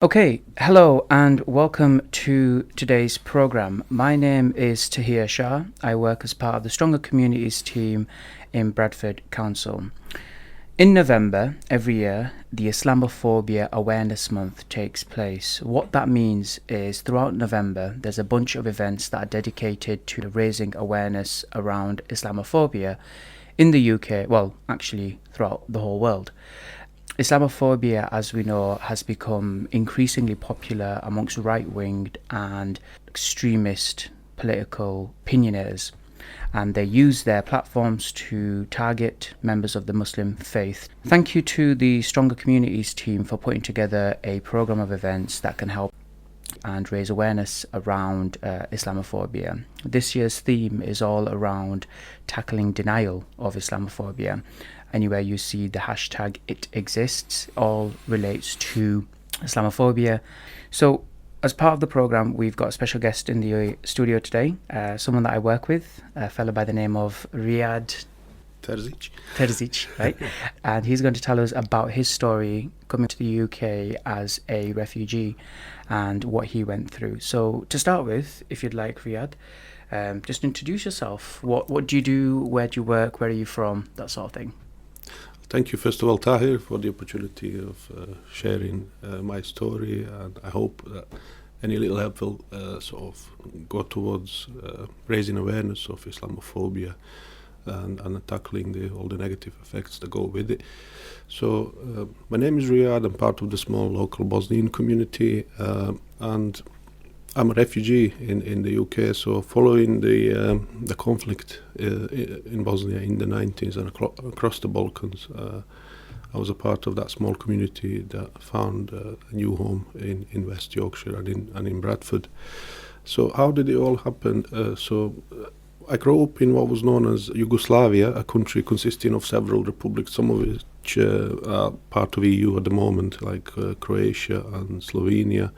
Okay, hello and welcome to today's program. My name is Tahir Shah. I work as part of the Stronger Communities team in Bradford Council. In November every year, the Islamophobia Awareness Month takes place. What that means is throughout November, there's a bunch of events that are dedicated to raising awareness around Islamophobia in the UK, well, actually throughout the whole world. Islamophobia, as we know, has become increasingly popular amongst right-winged and extremist political opinionators, and they use their platforms to target members of the Muslim faith. Thank you to the Stronger Communities team for putting together a program of events that can help and raise awareness around Islamophobia. This year's theme is all around tackling denial of Islamophobia. Anywhere you see the hashtag it exists, all relates to Islamophobia. So as part of the program, we've got a special guest in the studio today, someone that I work with, a fellow by the name of Riad. Terzik, right? And he's going to tell us about his story coming to the UK as a refugee and what he went through. So to start with, if you'd like, Riad, just introduce yourself. What do you do? Where do you work? Where are you from? That sort of thing. Thank you, first of all, Tahir, for the opportunity of sharing my story, and I hope that any little help will sort of go towards raising awareness of Islamophobia and tackling all the negative effects that go with it. So, my name is Riad. I'm part of the small local Bosnian community, and I'm a refugee in the UK. So, following the conflict in Bosnia in the 90s and across the Balkans, I was a part of that small community that found a new home in West Yorkshire and in Bradford. So, how did it all happen? I grew up in what was known as Yugoslavia, a country consisting of several republics, some of which are part of EU at the moment, like Croatia and Slovenia.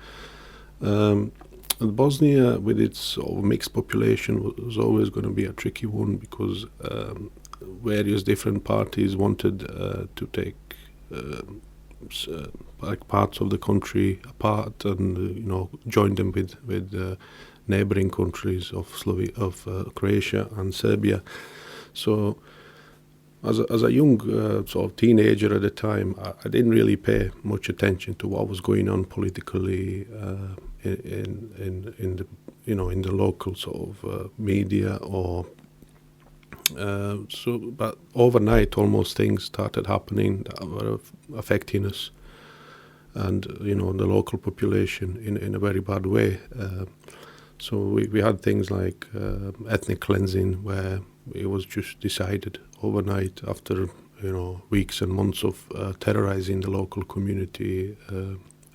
And Bosnia, with its sort of mixed population, was always going to be a tricky one because various different parties wanted to take like parts of the country apart and join them with neighboring countries of Croatia and Serbia. So as a young sort of teenager at the time, I didn't really pay much attention to what was going on politically in the local sort of media or but overnight almost things started happening that were affecting us and the local population in a very bad way. So we had things like ethnic cleansing, where it was just decided overnight after weeks and months of terrorizing the local community,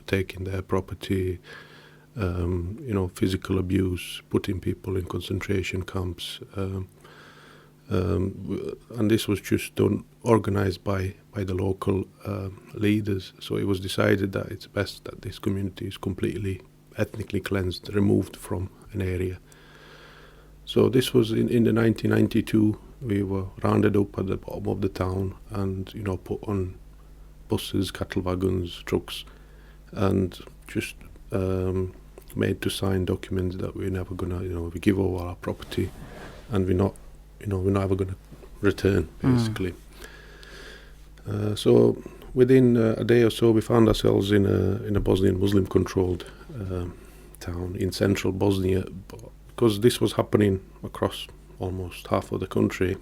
taking their property, physical abuse, putting people in concentration camps, and this was just done, organized by the local leaders. So it was decided that it's best that this community is completely ethnically cleansed, removed from an area. So this was in the 1992. We were rounded up at the bottom of the town and put on buses, cattle wagons, trucks, and just made to sign documents that we're never gonna we give over our property and we're not ever gonna return, basically. So within a day or so, we found ourselves in a Bosnian Muslim-controlled town in central Bosnia. Because this was happening across almost half of the country,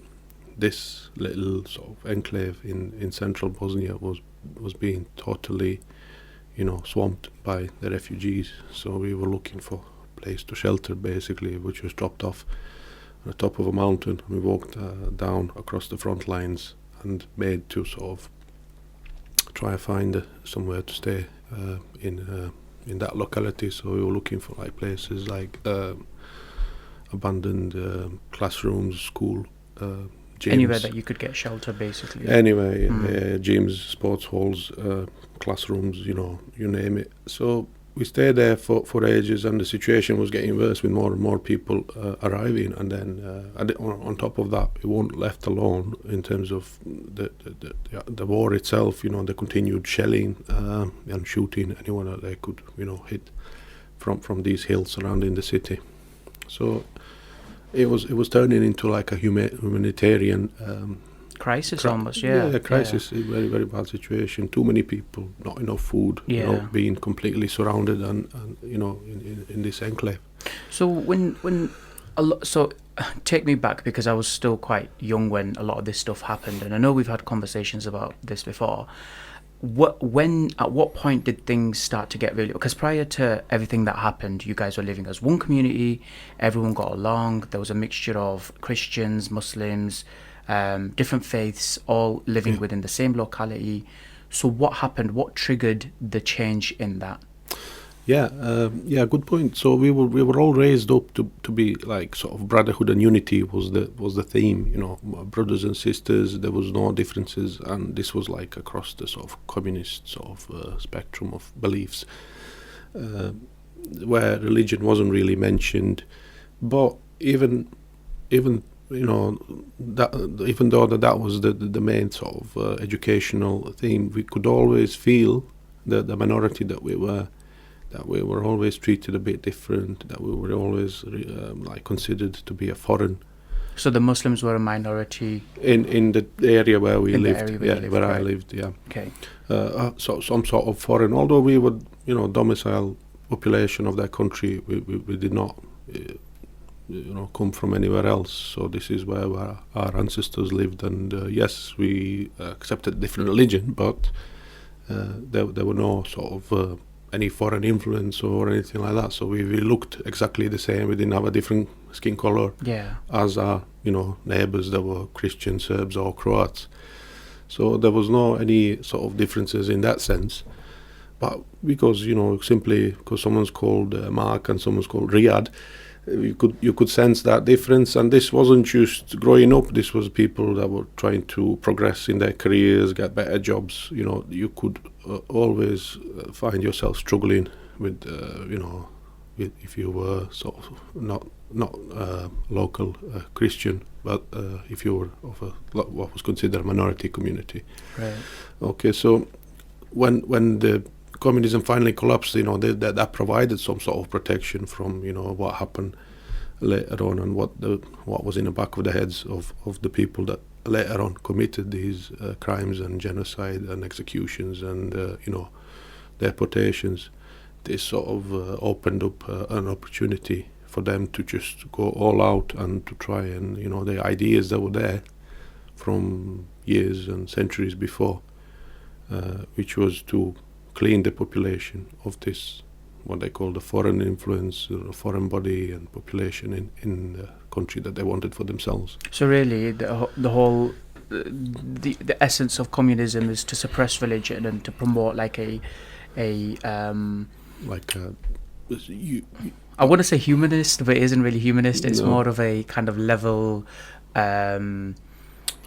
this little sort of enclave in central Bosnia was being totally, swamped by the refugees. So we were looking for a place to shelter, basically, which was dropped off on the top of a mountain. We walked down across the front lines and made to sort of try to find somewhere to stay in that locality. So we were looking for like places like abandoned classrooms, school, gyms. Anywhere that you could get shelter, basically. Anyway, gyms, sports halls, classrooms, you name it. So we stayed there for ages, and the situation was getting worse with more and more people arriving. And then on top of that, we weren't left alone in terms of the war itself. The continued shelling and shooting anyone that they could hit from these hills surrounding the city. So it was turning into like a humanitarian crisis almost. Yeah, crisis. A very, very bad situation. Too many people, not enough food. Being completely surrounded and in this enclave. So take me back, because I was still quite young when a lot of this stuff happened, and I know we've had conversations about this before. At what point did things start to get really? Because prior to everything that happened, you guys were living as one community. Everyone got along. There was a mixture of Christians, Muslims, different faiths, all living within the same locality. So what happened? What triggered the change in that? Good point. So we were all raised up to be like sort of brotherhood and unity was the theme. Brothers and sisters. There was no differences, and this was like across the sort of communist sort of spectrum of beliefs, where religion wasn't really mentioned. But even that, even though that was the main sort of educational theme, we could always feel the minority that we were always treated a bit different, that we were always considered to be a foreign. So the Muslims were a minority in the area where we lived, where I lived, yeah. Okay. So some sort of foreign, although we were, domicile population of that country, we did not, come from anywhere else. So this is where our ancestors lived, and yes, we accepted different religion, but there were no sort of any foreign influence or anything like that. So we looked exactly the same. We didn't have a different skin color as our neighbors that were Christian, Serbs or Croats. So there was no any sort of differences in that sense. But because simply because someone's called Mark and someone's called Riad, you could sense that difference. And this wasn't just growing up. This was people that were trying to progress in their careers, get better jobs. You could always find yourself struggling with, if you were sort of not local Christian, but if you were of what was considered a minority community. Right. Okay, so when the communism finally collapsed, that provided some sort of protection from what happened later on, and what was in the back of the heads of the people that later on committed these crimes and genocide and executions and deportations. This sort of opened up an opportunity for them to just go all out and to try and the ideas that were there from years and centuries before, which was to clean the population of this, what they call the foreign influence, or foreign body and population in the country that they wanted for themselves. So really, the whole the essence of communism is to suppress religion and to promote I want to say humanist, but it isn't really humanist. It's more of a kind of level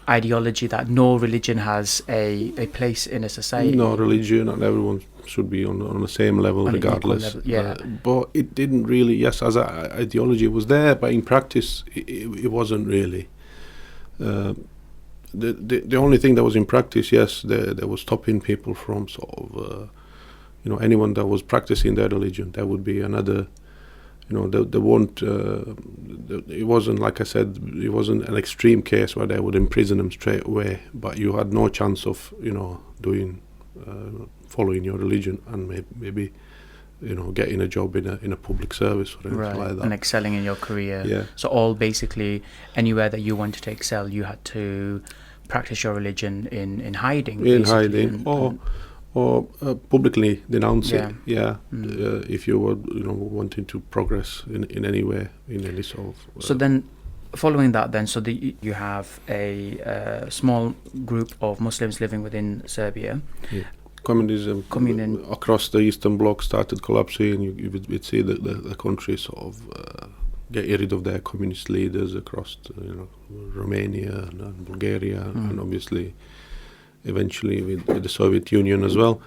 ideology that no religion has a place in a society. No religion, and everyone should be on the same level regardless. But it didn't really, yes, as an ideology was there, but in practice it wasn't really. The only thing that was in practice, yes, there was stopping people from sort of, anyone that was practicing their religion. There would be another, there won't, it wasn't, like I said, it wasn't an extreme case where they would imprison them straight away, but you had no chance of, doing, following your religion and maybe getting a job in a public service or anything like that. And excelling in your career. Yeah. So all basically, anywhere that you wanted to excel, you had to practice your religion in hiding. In hiding, or publicly denounce it. Yeah. If you were, wanting to progress in any way, in any sort of. So then, following that, you have a small group of Muslims living within Serbia. Yeah. Communism across the Eastern Bloc started collapsing. You would see the country sort of get rid of their communist leaders across, Romania and Bulgaria, and obviously, eventually with the Soviet Union as well.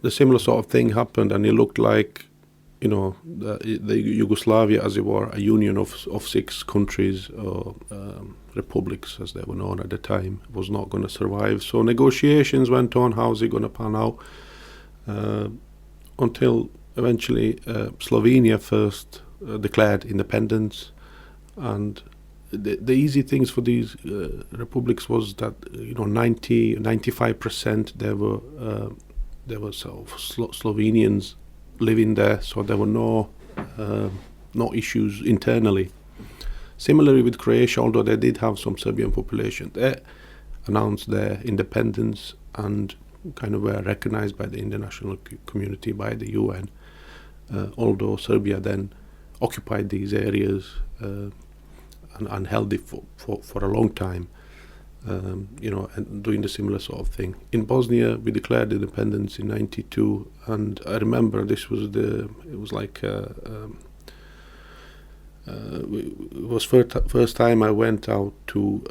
the similar sort of thing happened, and it looked like, the Yugoslavia, as it were, a union of 6 countries or republics, as they were known at the time, was not going to survive. So negotiations went on. How's it going to pan out? Until eventually Slovenia first declared independence, and the easy things for these republics was that 95% there were sort of Slovenians living there, so there were no issues internally. Similarly with Croatia, although they did have some Serbian population, they announced their independence and kind of were recognized by the international community, by the UN. Although Serbia then occupied these areas and held it for a long time, and doing the similar sort of thing. In Bosnia, we declared independence in '92, and I remember it was first time I went out to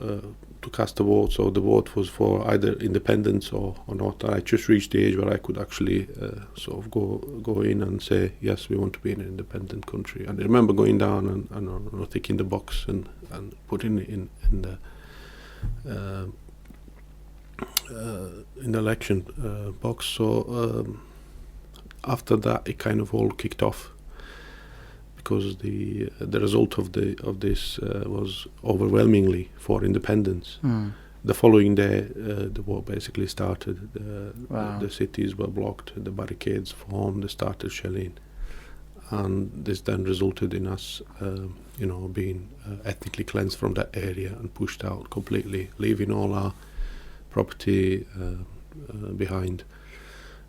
cast a vote. So the vote was for either independence or not. I just reached the age where I could actually sort of go in and say, yes, we want to be an independent country. And I remember going down and ticking the box and putting it in the election box. So after that, it kind of all kicked off, because the result of this was overwhelmingly for independence. The following day, the war basically started. The cities were blocked, the barricades formed, they started shelling, and this then resulted in us, being ethnically cleansed from that area and pushed out completely, leaving all our property behind.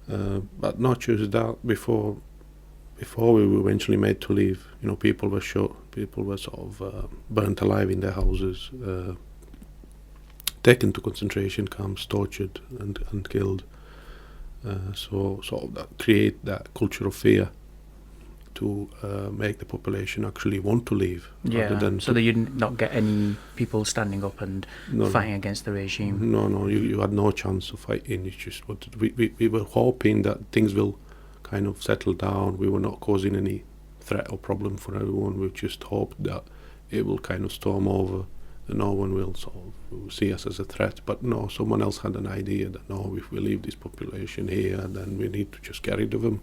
But not just that, before we were eventually made to leave, people were shot, people were sort of burnt alive in their houses, taken to concentration camps, tortured and killed. So sort of create that culture of fear to make the population actually want to leave. Yeah, so that you'd not get any people standing up and fighting against the regime. No, you had no chance of fighting. It's just we were hoping that things will kind of settle down. We were not causing any threat or problem for everyone. We just hoped that it will kind of storm over and no one will sort of see us as a threat. But no, someone else had an idea that no, if we leave this population here, then we need to just get rid of them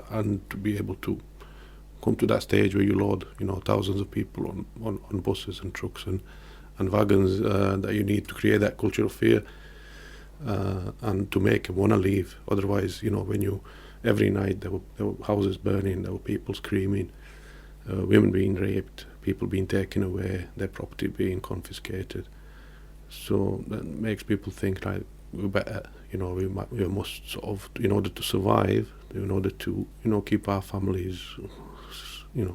and to be able to come to that stage where you load thousands of people on buses and trucks and wagons that you need to create that culture of fear and to make them want to leave. Otherwise, when you every night there were houses burning, there were people screaming, women being raped, people being taken away, their property being confiscated. So that makes people think, like, we better, we must sort of, in order to survive, in order to, keep our families,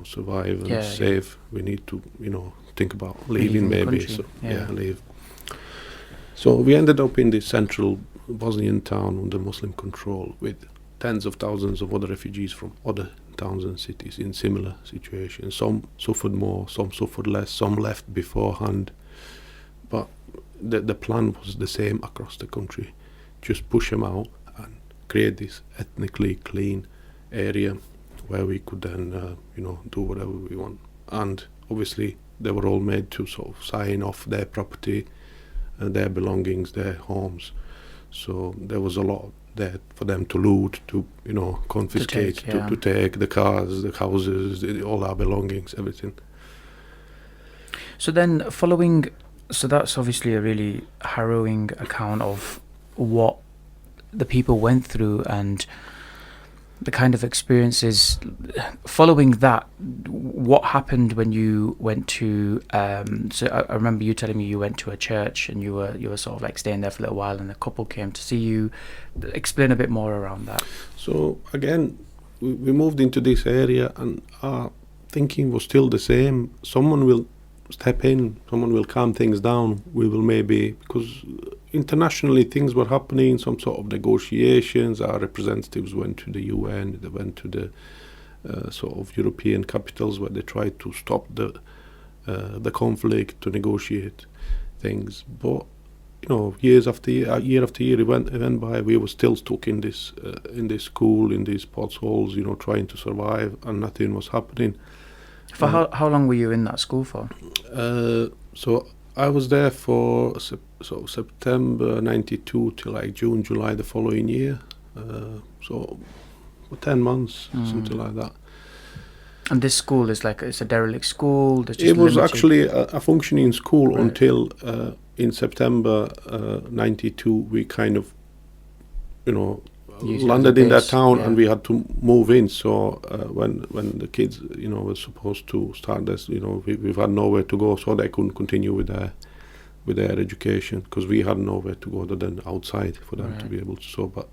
survive and safe, we need to, think about leaving maybe. So, leave. So we ended up in this central Bosnian town under Muslim control with tens of thousands of other refugees from other towns and cities in similar situations. Some suffered more, some suffered less, some left beforehand. But the plan was the same across the country. Just push them out and create this ethnically clean area where we could then, do whatever we want. And obviously they were all made to sort of sign off their property, their belongings, their homes. So there was a lot there for them to loot, to confiscate, to take the cars, the houses, all our belongings, everything. So then so that's obviously a really harrowing account of what the people went through and the kind of experiences following that. What happened when you went to so I remember you telling me you went to a church and you were sort of like staying there for a little while and a couple came to see you. Explain a bit more around that. So again, we moved into this area and our thinking was still the same. Someone will step in, someone will calm things down. We will maybe, because internationally things were happening, some sort of negotiations. Our representatives went to the UN, they went to the sort of European capitals where they tried to stop the conflict, to negotiate things. But years after year after year, it went by. We were still stuck in this school, in these potholes, trying to survive, and nothing was happening. For how long were you in that school for? So I was there for September '92 till like June, July the following year. So for 10 months, something like that. And this school is it's a derelict school? It was actually a functioning school Right. until in September '92 we kind of, Use it as landed a in that base, town, yeah. and we had to move in. So when the kids, were supposed to start this, we've had nowhere to go, so they couldn't continue with their education, because we had nowhere to go other than outside for them to Right. be able to.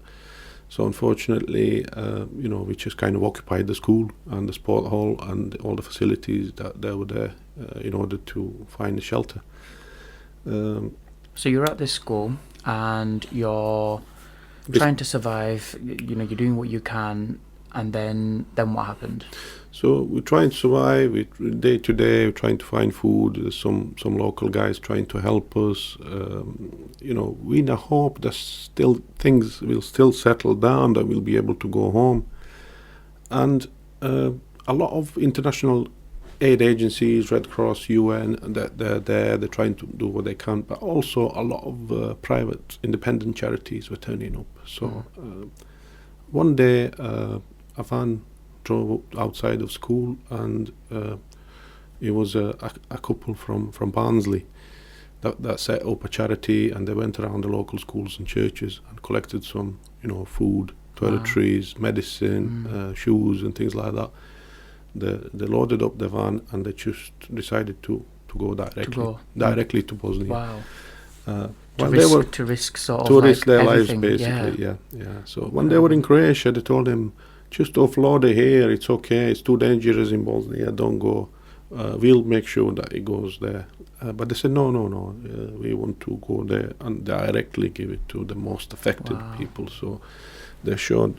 So unfortunately, we just kind of occupied the school and the sport hall and all the facilities that were there in order to find a shelter. So you're at this school and you're trying to survive. You're doing what you can, and then what happened? So we're trying to survive. Day to day, we're trying to find food. There's some local guys trying to help us. We in a hope that still things will still settle down, that we'll be able to go home. And a lot of international aid agencies, Red Cross, UN, they're there. They're trying to do what they can, but also a lot of private, independent charities were turning up. So one day, a van drove outside of school, and it was a couple from Barnsley that set up a charity, and they went around the local schools and churches and collected some, food, toiletries, medicine, shoes, and things like that. They loaded up the van, and they just decided to go directly to Bosnia. Wow. To risk sort to of risk their lives, everything. basically. Yeah. So when they were in Croatia, they told them, just offload it here. It's okay. It's too dangerous in Bosnia. Don't go. We'll make sure that it goes there. But they said, no. We want to go there and directly give it to the most affected people. So they showed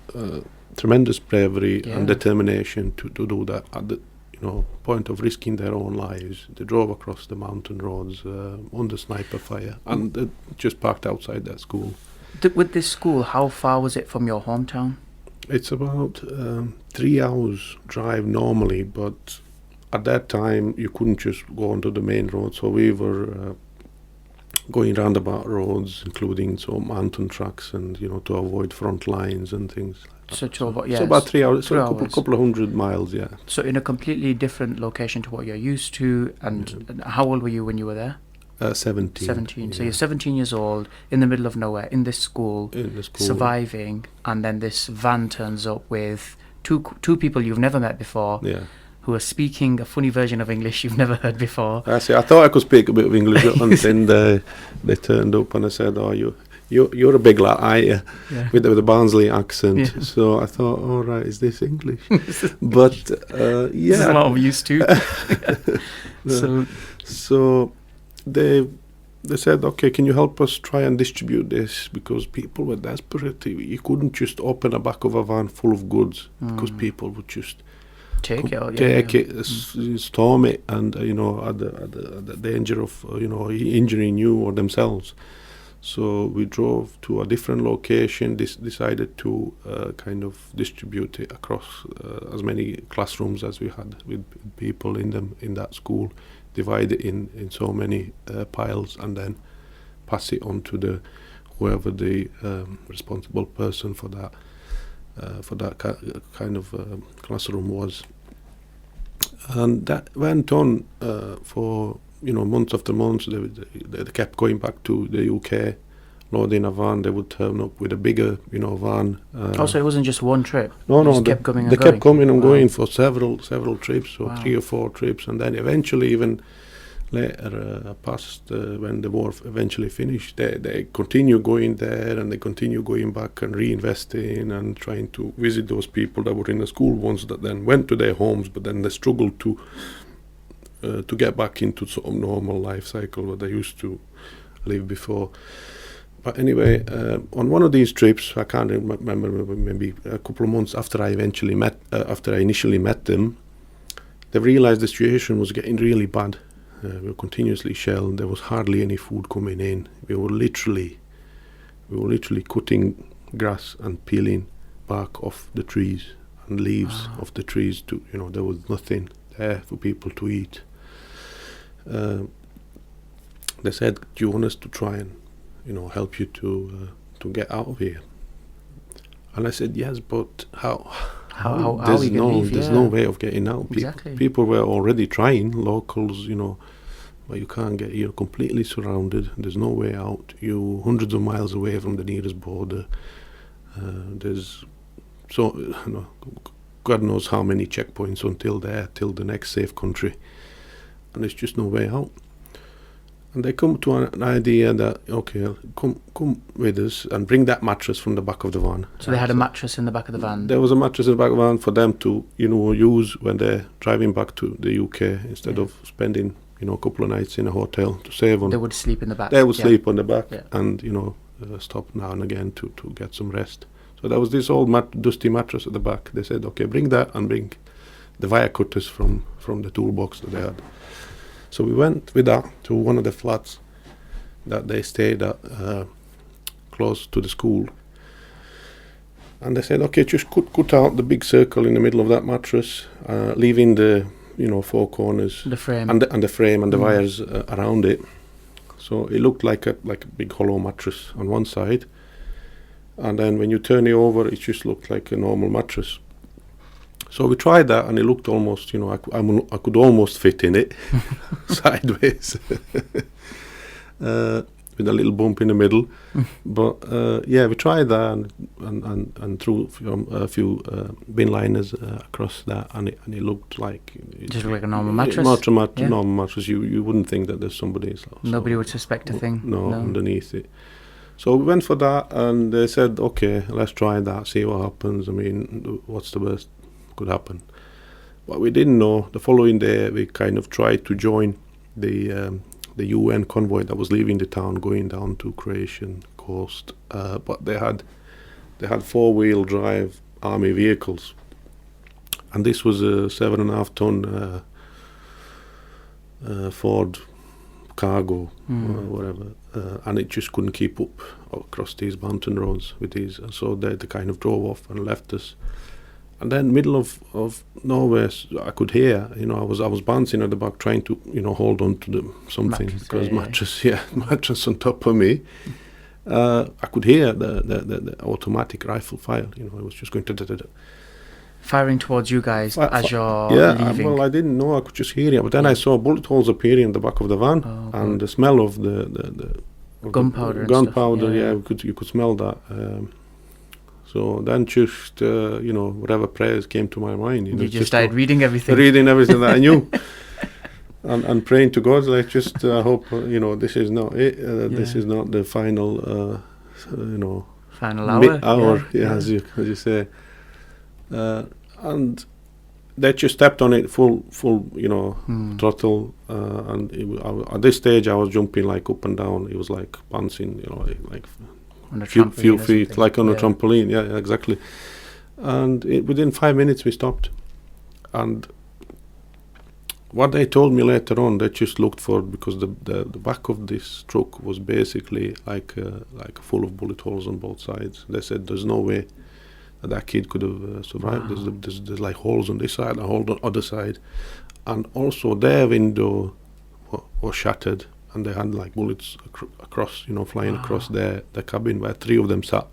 tremendous bravery and determination to do that at the point of risking their own lives. They drove across the mountain roads under sniper fire, and they just parked outside that school. With this school, how far was it from your hometown? It's about 3 hours drive normally, but at that time you couldn't just go onto the main road, so we were going roundabout roads, including some mountain tracks, and to avoid front lines and things like that. So about 3 hours, so a couple of 100 miles, yeah. So in a completely different location to what you're used to. And how old were you when you were there? 17. 17. So you're 17 years old, in the middle of nowhere, in this school, surviving, and then this van turns up with two people you've never met before, who are speaking a funny version of English you've never heard before. I thought I could speak a bit of English, and then they turned up and I said, "Oh, you're a big lad, aren't you?" With the Barnsley accent. Yeah. So I thought, all right, is this English? But this is a lot of used to. So they said, okay, can you help us try and distribute this, because people were desperate. You couldn't just open the back of a van full of goods, because people would just take it, storm it, and at the danger of injuring you or themselves. So we drove to a different location. Decided to kind of distribute it across as many classrooms as we had with people in them in that school. Divide it in so many piles, and then pass it on to whoever the responsible person for that kind of classroom was. And that went on for months after months. They kept going back to the UK, loading a van. They would turn up with a bigger van. So it wasn't just one trip? No, kept coming they kept coming and going for several trips, or 3 or 4 trips, and then eventually, even later, past when the war eventually finished, they continue going there, and they continue going back and reinvesting and trying to visit those people that were in the school ones that then went to their homes, but then they struggled to get back into sort of normal life cycle that they used to live before. But anyway, on one of these trips, I can't remember, maybe a couple of months after I initially met them, they realized the situation was getting really bad. We were continuously shelled. There was hardly any food coming in. We were literally cutting grass and peeling bark off the trees and leaves of the trees to, there was nothing there for people to eat. They said, "Do you want us to try and, help you to get out of here?" And I said, "Yes, but how There's no way of getting out. Exactly. People were already trying, locals, but you can't get. You're completely surrounded. There's no way out. You're hundreds of miles away from the nearest border. God knows how many checkpoints till the next safe country, and there's just no way out." And they come to an idea that, okay, come with us and bring that mattress from the back of the van. So they had a mattress in the back of the van? There was a mattress in the back of the van for them to, use when they're driving back to the UK instead of spending, a couple of nights in a hotel to save on. They would sleep in the back? They would sleep on the back and, stop now and again to get some rest. So there was this old dusty mattress at the back. They said, okay, bring that and bring the wire cutters from the toolbox that they had. So we went with that to one of the flats that they stayed at, close to the school. And they said, okay, just cut out the big circle in the middle of that mattress, leaving the, four corners. The frame. And the frame and the wires around it. So it looked like a big hollow mattress on one side. And then when you turn it over, it just looked like a normal mattress. So we tried that, and it looked almost, I could almost fit in it sideways with a little bump in the middle. But we tried that and threw a few bin liners across that, and it looked like just like a normal mattress. Normal mattress. You wouldn't think that there's somebody. Nobody would suspect a thing. No, underneath it. So we went for that, and they said, okay, let's try that, see what happens. I mean, what's the worst could happen? What we didn't know, the following day we kind of tried to join the UN convoy that was leaving the town, going down to Croatian coast, but they had 4-wheel drive army vehicles, and this was a 7.5 ton Ford cargo or whatever, and it just couldn't keep up across these mountain roads with these, so they kind of drove off and left us. And then middle of nowhere, I could hear, I was bouncing at the back, trying to, hold on to something, because mattress on top of me. I could hear the automatic rifle fire. It was just going to firing towards you guys as you're leaving. Well, I didn't know. I could just hear it, but then I saw bullet holes appearing in the back of the van, and the smell of the gunpowder. You could smell that. So then just, whatever prayers came to my mind. You just started reading everything. Reading everything that I knew. And praying to God, I hope, this is not it. This is not the final, final hour. As you say. And they just stepped on it full, throttle. And at this stage, I was jumping like up and down. It was like bouncing, like on a few feet, like on a trampoline. Yeah, exactly. And within 5 minutes we stopped. And what they told me later on, they just looked for, because the back of this truck was basically like full of bullet holes on both sides. They said there's no way that kid could have survived. Wow. There's like holes on this side and holes on the other side, and also their window was shattered. And they had like bullets across, flying across their cabin where 3 of them sat.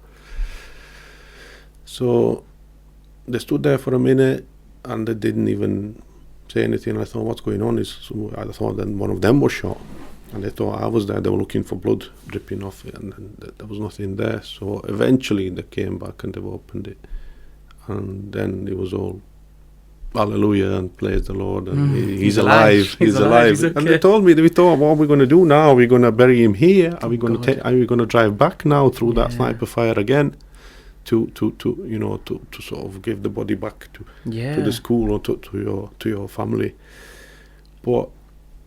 So they stood there for a minute and they didn't even say anything. I thought, what's going on? I thought that one of them was shot. And they thought I was there. They were looking for blood dripping off it, and there was nothing there. So eventually they came back and they opened it. And then it was all hallelujah and praise the Lord, and he's alive. He's alive. Okay. And they told me, we thought, what are we going to do now? Are we going to bury him here? Are we going to drive back now through that sniper fire again, to sort of give the body back to the school or to your family? But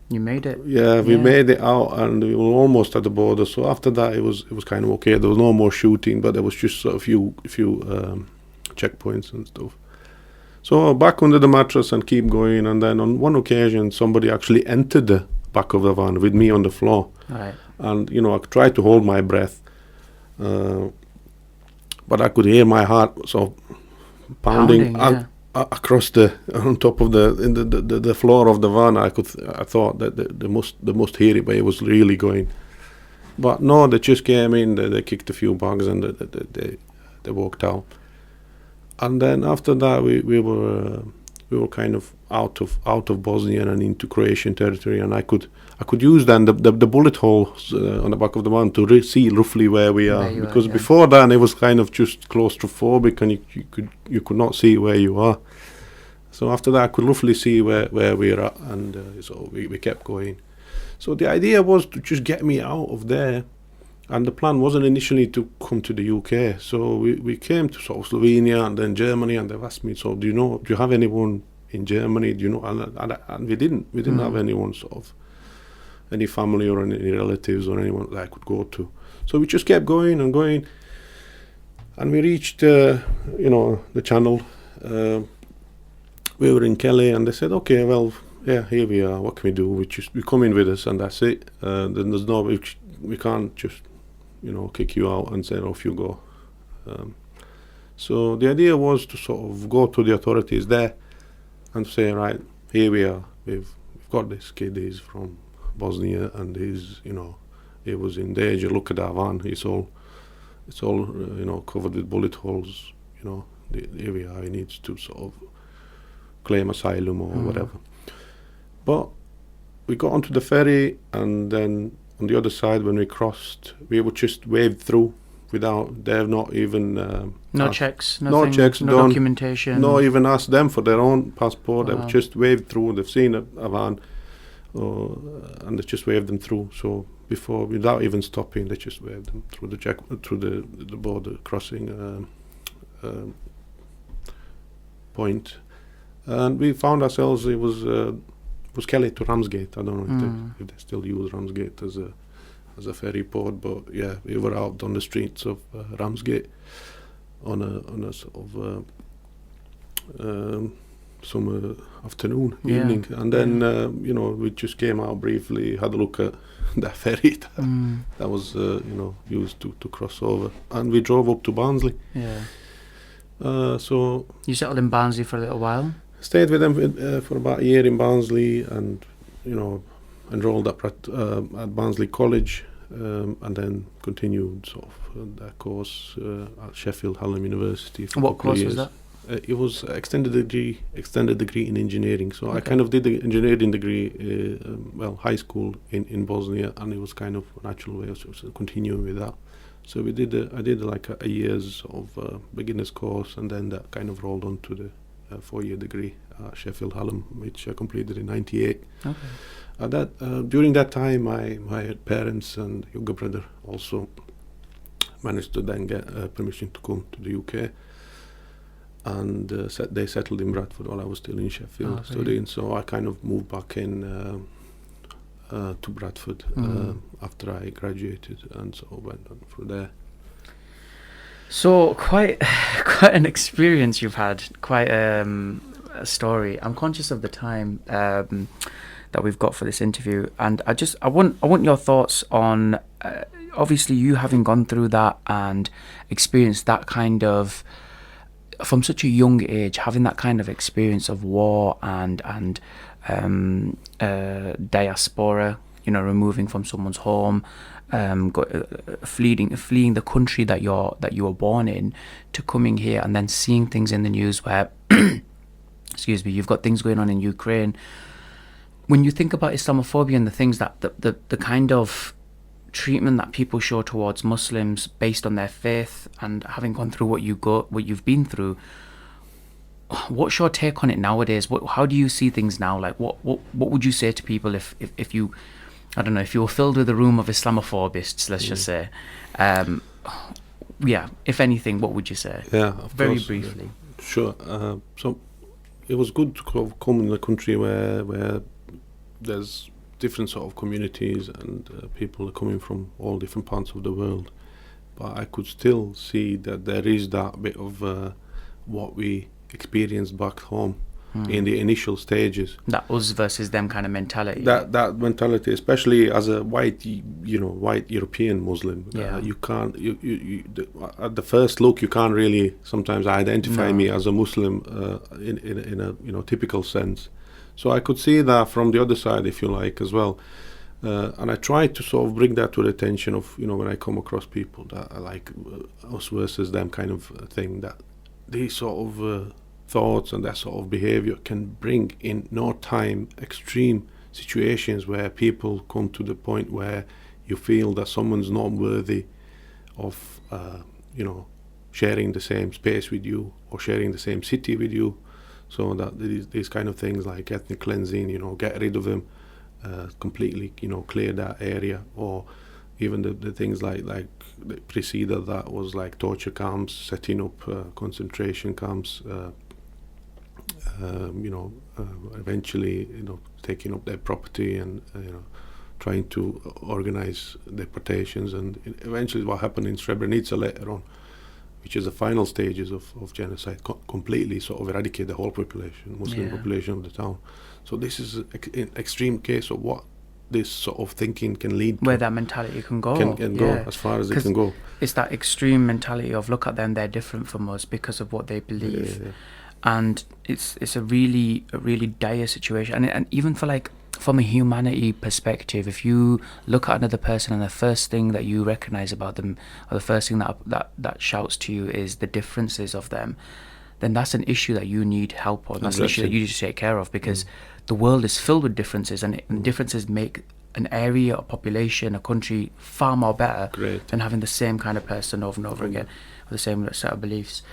you made it. Yeah, we made it out, and we were almost at the border. So after that, it was kind of okay. There was no more shooting, but there was just a few checkpoints and stuff. So back under the mattress and keep going, and then on one occasion somebody actually entered the back of the van with me on the floor. Right. And, I tried to hold my breath. But I could hear my heart sort of pounding across on top of the floor of the van. I thought that they must hear it, but it was really going. But no, they just came in. They kicked a few bugs and they walked out. And then after that, we were kind of out of Bosnia and into Croatian territory, and I could use then the bullet holes on the back of the van to see roughly where we are, because before then it was kind of just claustrophobic and you could not see where you are. So after that I could roughly see where we are at, and so we kept going. So the idea was to just get me out of there, and the plan wasn't initially to come to the UK. So we came to sort of Slovenia and then Germany, and they've asked me, so do you have anyone in Germany? Do you know? And we didn't have anyone sort of, any family or any relatives or anyone that I could go to. So we just kept going and going, and we reached the channel. We were in Kelly, and they said, okay, well, yeah, here we are. What can we do? We come in with us, and that's it. Then there's no, we can't just kick you out and say off you go. So the idea was to sort of go to the authorities there and say, right, here we are. We've got this kid. He's from Bosnia, and he was in danger. Look at our van. It's all covered with bullet holes. Here we are. He needs to sort of claim asylum or whatever. But we got onto the ferry, and then on the other side, when we crossed, we were just waved through without. They've not even checks, no documentation. No, even asked them for their own passport. They were just waved through. They've seen a van, and they just waved them through. So without even stopping, they just waved them through the border crossing point, and we found ourselves. It was Kelly to Ramsgate. I don't know if they still use Ramsgate as a ferry port, but yeah, we were out on the streets of Ramsgate on a sort of summer afternoon, evening, and then we just came out briefly, had a look at that ferry that was used to cross over, and we drove up to Barnsley. So you settled in Barnsley for a little while. Stayed with them for about a year in Barnsley, and enrolled at Barnsley College, and then continued sort of that course at Sheffield Hallam University. For what course was that? It was extended degree in engineering. So I kind of did the engineering degree, high school in Bosnia, and it was kind of a natural way of continuing with that. So I did like a year's of beginner's course, and then that kind of rolled on to the 4-year degree at Sheffield Hallam, which I completed in '98. Okay. During that time, my parents and younger brother also managed to then get permission to come to the UK, and they settled in Bradford while I was still in Sheffield studying. So I kind of moved back in to Bradford after I graduated, and so went on through there. So quite an experience you've had, quite a story. I'm conscious of the time that we've got for this interview, and I want your thoughts on obviously you having gone through that and experienced that kind of, from such a young age, having that kind of experience of war and diaspora, removing from someone's home, fleeing the country that you were born in, to coming here and then seeing things in the news where excuse me, you've got things going on in Ukraine. When you think about Islamophobia and the things that the kind of treatment that people show towards Muslims based on their faith, and having gone through what you've been through, what's your take on it nowadays? How do you see things now? Like what would you say to people if you, I don't know, if you were filled with a room of Islamophobists, let's just say, if anything, what would you say? Very briefly. Sure. So it was good to come in a country where there's different sort of communities, and people are coming from all different parts of the world, but I could still see that there is that bit of what we experienced back home, in the initial stages. That us versus them kind of mentality. That mentality, especially as a white European Muslim, you can't. At the first look, you can't really sometimes identify me as a Muslim in a typical sense. So I could see that from the other side, if you like, as well. And I try to sort of bring that to the attention of, when I come across people that are like us versus them kind of thing, that these sort of thoughts and that sort of behavior can bring in no time extreme situations where people come to the point where you feel that someone's not worthy of, sharing the same space with you or sharing the same city with you. So that these kind of things like ethnic cleansing, get rid of them completely, clear that area, or even the things like that preceded that was like torture camps, setting up concentration camps, eventually, taking up their property and, trying to organize deportations, and eventually what happened in Srebrenica later on, which is the final stages of genocide, completely sort of eradicate the whole population, Muslim population of the town. So this is an extreme case of what this sort of thinking can lead to. Where that mentality can go. Can go as far as it can go. It's that extreme mentality of, look at them, they're different from us because of what they believe. Yeah. And it's a really dire situation. And even for from a humanity perspective, if you look at another person and the first thing that you recognize about them, or the first thing that shouts to you is the differences of them, then that's an issue that you need help on. That's an issue that you need to take care of, because the world is filled with differences, and differences make an area, a population, a country far more better than having the same kind of person over and over again with the same set of beliefs.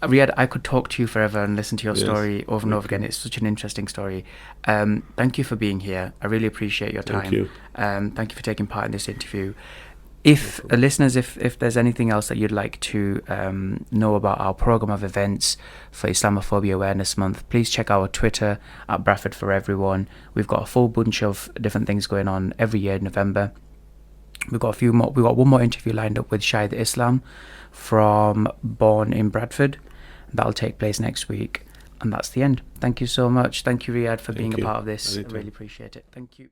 Riad, I could talk to you forever and listen to your story over and over again. It's such an interesting story. Thank you for being here. I really appreciate your time. Thank you. Thank you for taking part in this interview. If listeners, if there's anything else that you'd like to know about our program of events for Islamophobia Awareness Month, please check our Twitter at Bradford for Everyone. We've got a full bunch of different things going on every year in November. We've got one more interview lined up with Shah Islam from Born in Bradford. That'll take place next week, and that's the end. Thank you so much. Thank you, Riad, for being a part of this. I really appreciate it. Thank you.